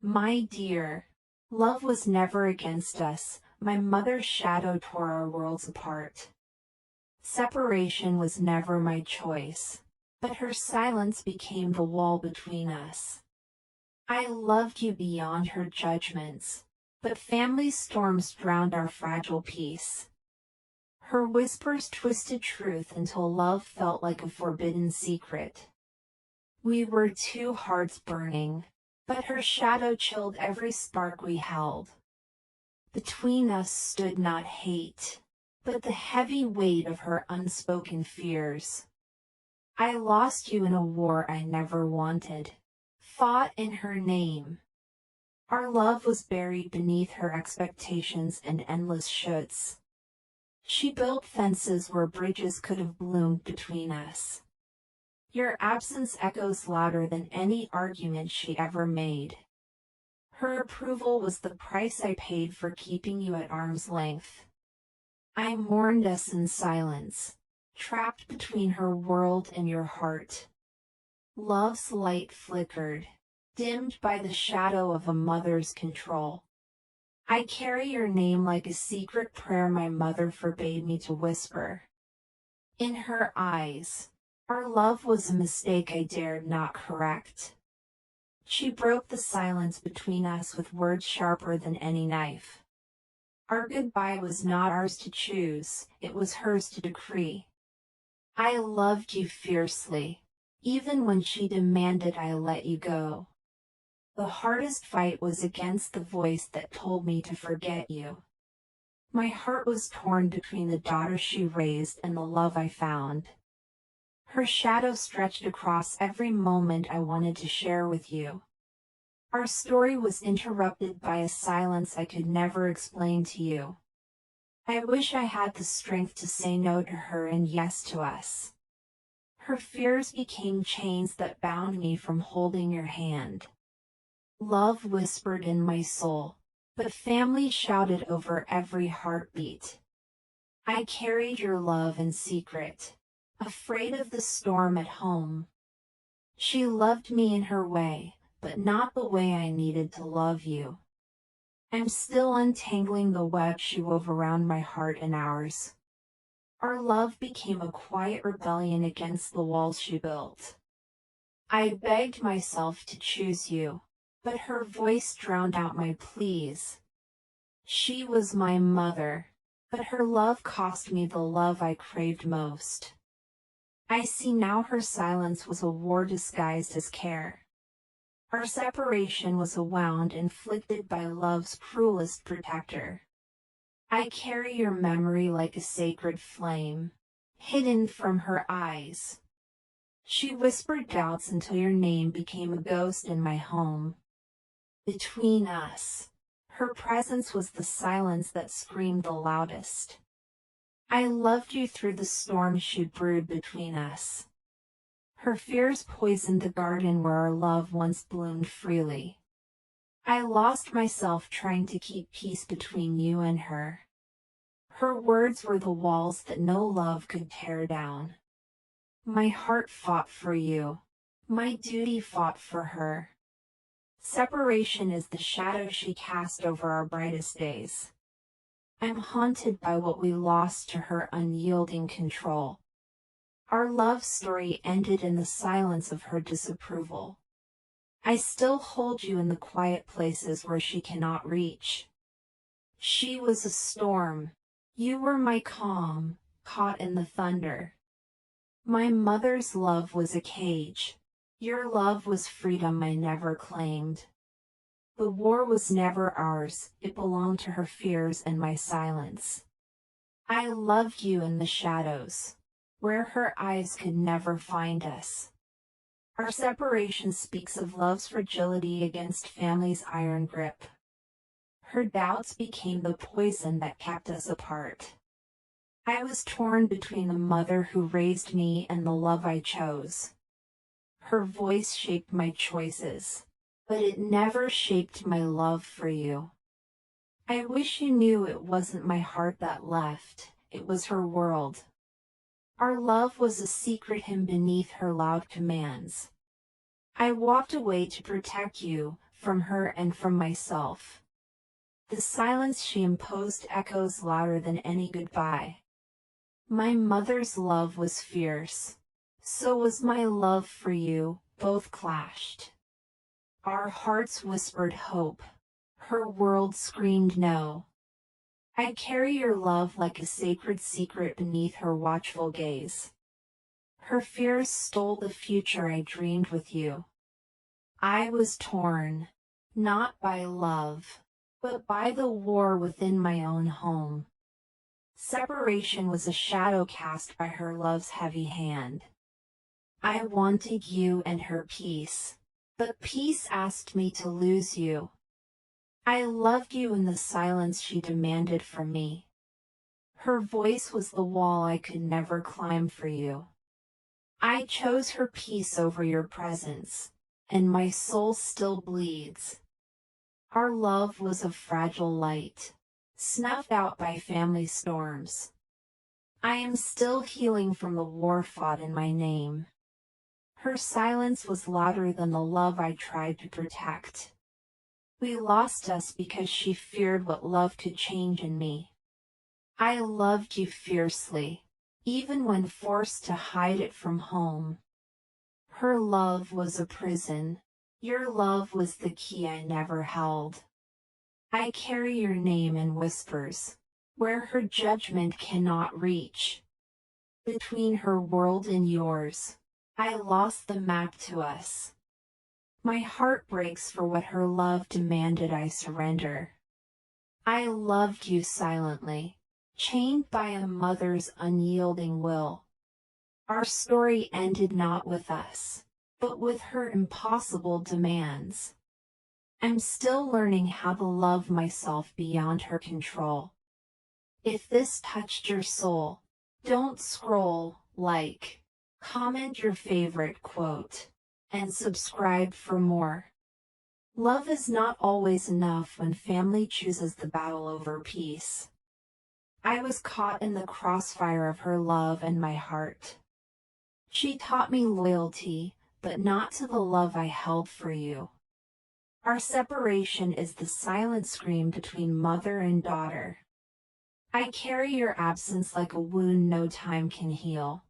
My dear, love was never against us. My mother's shadow tore our worlds apart. Separation was never my choice, but her silence became the wall between us. I loved you beyond her judgments, but family storms drowned our fragile peace. Her whispers twisted truth until love felt like a forbidden secret. We were two hearts burning, but her shadow chilled every spark we held. Between us stood not hate, but the heavy weight of her unspoken fears. I lost you in a war I never wanted, fought in her name. Our love was buried beneath her expectations and endless shoulds. She built fences where bridges could have bloomed between us. Your absence echoes louder than any argument she ever made. Her approval was the price I paid for keeping you at arm's length. I mourned us in silence, trapped between her world and your heart. Love's light flickered, dimmed by the shadow of a mother's control. I carry your name like a secret prayer my mother forbade me to whisper. In her eyes, our love was a mistake I dared not correct. She broke the silence between us with words sharper than any knife. Our goodbye was not ours to choose, it was hers to decree. I loved you fiercely, even when she demanded I let you go. The hardest fight was against the voice that told me to forget you. My heart was torn between the daughter she raised and the love I found. Her shadow stretched across every moment I wanted to share with you. Our story was interrupted by a silence I could never explain to you. I wish I had the strength to say no to her and yes to us. Her fears became chains that bound me from holding your hand. Love whispered in my soul, but family shouted over every heartbeat. I carried your love in secret, afraid of the storm at home. She loved me in her way, but not the way I needed to love you. I'm still untangling the web she wove around my heart and ours. Our love became a quiet rebellion against the walls she built. I begged myself to choose you, but her voice drowned out my pleas. She was my mother, but her love cost me the love I craved most. I see now her silence was a war disguised as care. Our separation was a wound inflicted by love's cruelest protector. I carry your memory like a sacred flame, hidden from her eyes. She whispered doubts until your name became a ghost in my home. Between us, her presence was the silence that screamed the loudest. I loved you through the storm she brewed between us. Her fears poisoned the garden where our love once bloomed freely. I lost myself trying to keep peace between you and her. Her words were the walls that no love could tear down. My heart fought for you. My duty fought for her. Separation is the shadow she cast over our brightest days. I'm haunted by what we lost to her unyielding control. Our love story ended in the silence of her disapproval. I still hold you in the quiet places where she cannot reach. She was a storm. You were my calm, caught in the thunder. My mother's love was a cage. Your love was freedom I never claimed. The war was never ours, it belonged to her fears and my silence. I loved you in the shadows, where her eyes could never find us. Our separation speaks of love's fragility against family's iron grip. Her doubts became the poison that kept us apart. I was torn between the mother who raised me and the love I chose. Her voice shaped my choices, but it never shaped my love for you. I wish you knew it wasn't my heart that left, it was her world. Our love was a secret hymn beneath her loud commands. I walked away to protect you, from her and from myself. The silence she imposed echoes louder than any goodbye. My mother's love was fierce. So was my love for you, both clashed. Our hearts whispered hope. Her world screamed no. I carry your love like a sacred secret beneath her watchful gaze. Her fears stole the future I dreamed with you. I was torn, not by love, but by the war within my own home. Separation was a shadow cast by her love's heavy hand. I wanted you and her peace, but peace asked me to lose you. I loved you in the silence she demanded from me. Her voice was the wall I could never climb for you. I chose her peace over your presence, and my soul still bleeds. Our love was a fragile light, snuffed out by family storms. I am still healing from the war fought in my name. Her silence was louder than the love I tried to protect. We lost us because she feared what love could change in me. I loved you fiercely, even when forced to hide it from home. Her love was a prison. Your love was the key I never held. I carry your name in whispers, where her judgment cannot reach. Between her world and yours, I lost the map to us. My heart breaks for what her love demanded I surrender. I loved you silently, chained by a mother's unyielding will. Our story ended not with us, but with her impossible demands. I'm still learning how to love myself beyond her control. If this touched your soul, don't scroll, like, comment your favorite quote, and subscribe for more. Love is not always enough when family chooses the battle over peace. I was caught in the crossfire of her love and my heart. She taught me loyalty, but not to the love I held for you. Our separation is the silent scream between mother and daughter. I carry your absence like a wound no time can heal.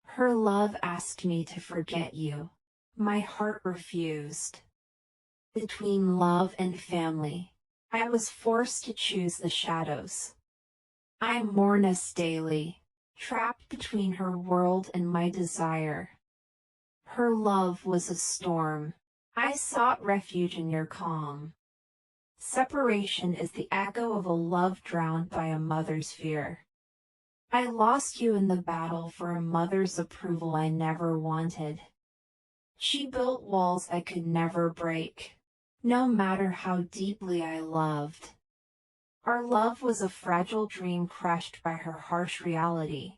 Her love asked me to forget you. My heart refused. Between love and family, I was forced to choose the shadows. I mourn us daily, trapped between her world and my desire. Her love was a storm. I sought refuge in your calm. Separation is the echo of a love drowned by a mother's fear. I lost you in the battle for a mother's approval I never wanted. She built walls I could never break, no matter how deeply I loved. Our love was a fragile dream crushed by her harsh reality.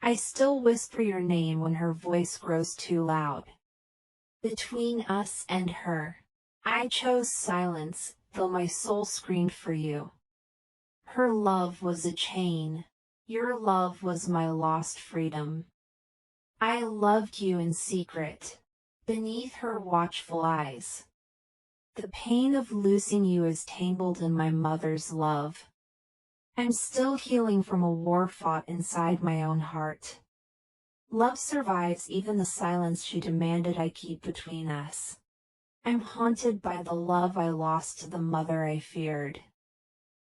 I still whisper your name when her voice grows too loud. Between us and her, I chose silence, though my soul screamed for you. Her love was a chain. Your love was my lost freedom. I loved you in secret, beneath her watchful eyes. The pain of losing you is tangled in my mother's love. I'm still healing from a war fought inside my own heart. Love survives even the silence she demanded I keep between us. I'm haunted by the love I lost to the mother I feared.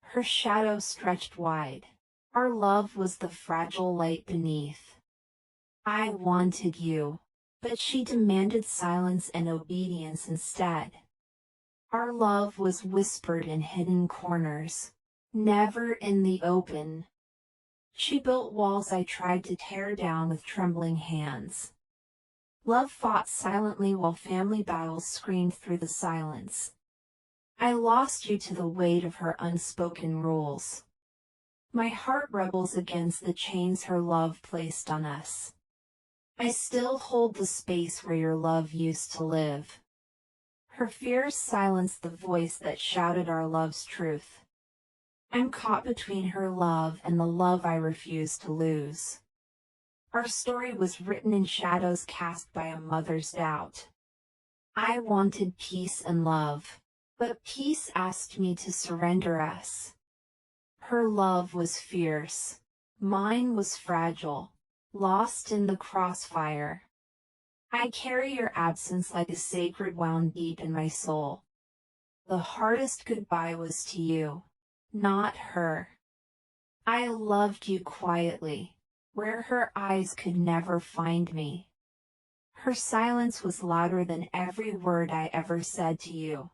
Her shadow stretched wide. Our love was the fragile light beneath. I wanted you, but she demanded silence and obedience instead. Our love was whispered in hidden corners, never in the open. She built walls I tried to tear down with trembling hands. Love fought silently while family battles screamed through the silence. I lost you to the weight of her unspoken rules. My heart rebels against the chains her love placed on us. I still hold the space where your love used to live. Her fears silenced the voice that shouted our love's truth. I'm caught between her love and the love I refuse to lose. Our story was written in shadows cast by a mother's doubt. I wanted peace and love, but peace asked me to surrender us. Her love was fierce. Mine was fragile, lost in the crossfire. I carry your absence like a sacred wound deep in my soul. The hardest goodbye was to you, not her. I loved you quietly, where her eyes could never find me. Her silence was louder than every word I ever said to you.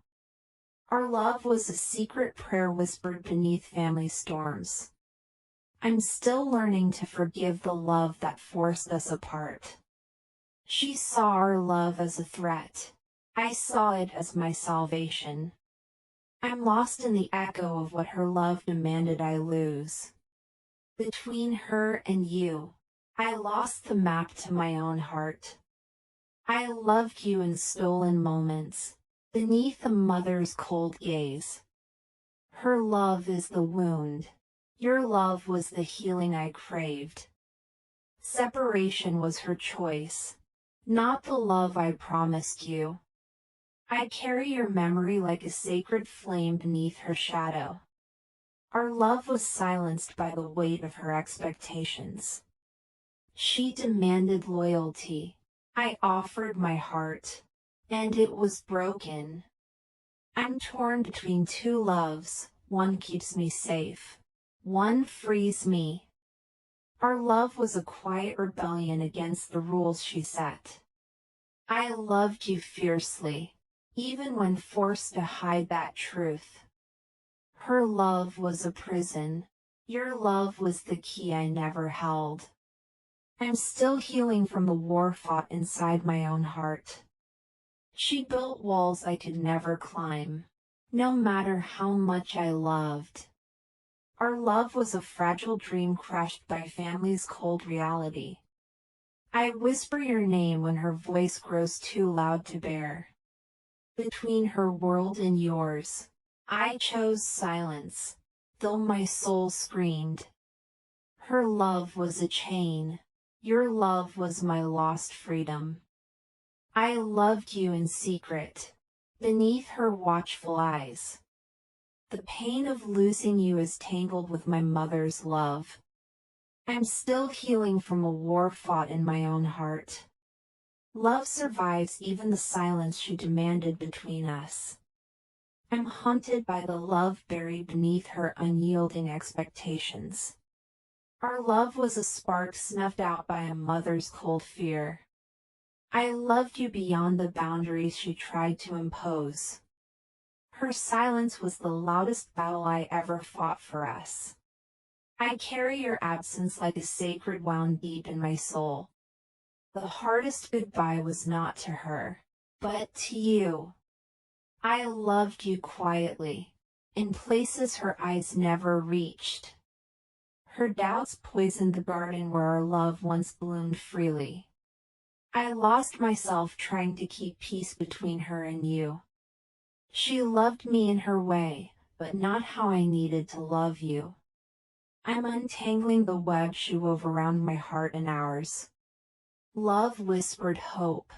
Our love was a secret prayer whispered beneath family storms. I'm still learning to forgive the love that forced us apart. She saw our love as a threat. I saw it as my salvation. I'm lost in the echo of what her love demanded I lose. Between her and you, I lost the map to my own heart. I loved you in stolen moments, beneath a mother's cold gaze. Her love is the wound. Your love was the healing I craved. Separation was her choice, not the love I promised you. I carry your memory like a sacred flame beneath her shadow. Our love was silenced by the weight of her expectations. She demanded loyalty. I offered my heart, and it was broken. I'm torn between two loves, one keeps me safe, one frees me. Our love was a quiet rebellion against the rules she set. I loved you fiercely, even when forced to hide that truth. Her love was a prison. Your love was the key I never held. I'm still healing from the war fought inside my own heart. She built walls I could never climb, no matter how much I loved. Our love was a fragile dream crushed by family's cold reality. I whisper your name when her voice grows too loud to bear. Between her world and yours, I chose silence, though my soul screamed. Her love was a chain. Your love was my lost freedom. I loved you in secret, beneath her watchful eyes. The pain of losing you is tangled with my mother's love. I'm still healing from a war fought in my own heart. Love survives even the silence she demanded between us. I'm haunted by the love buried beneath her unyielding expectations. Our love was a spark snuffed out by a mother's cold fear. I loved you beyond the boundaries she tried to impose. Her silence was the loudest battle I ever fought for us. I carry your absence like a sacred wound deep in my soul. The hardest goodbye was not to her, but to you. I loved you quietly, in places her eyes never reached. Her doubts poisoned the garden where our love once bloomed freely. I lost myself trying to keep peace between her and you. She loved me in her way, but not how I needed to love you. I'm untangling the web she wove around my heart and ours. Love whispered hope.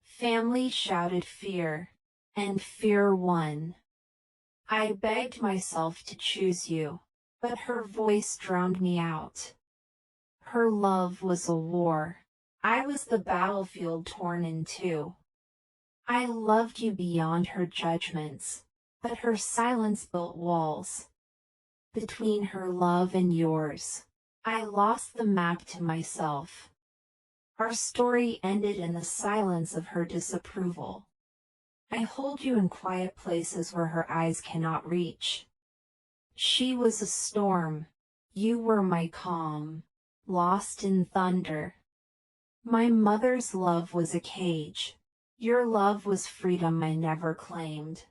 Family shouted fear, and fear won. I begged myself to choose you, but her voice drowned me out. Her love was a war. I was the battlefield torn in two. I loved you beyond her judgments, but her silence built walls. Between her love and yours, I lost the map to myself. Our story ended in the silence of her disapproval. I hold you in quiet places where her eyes cannot reach. She was a storm. You were my calm, lost in thunder. My mother's love was a cage. Your love was freedom I never claimed.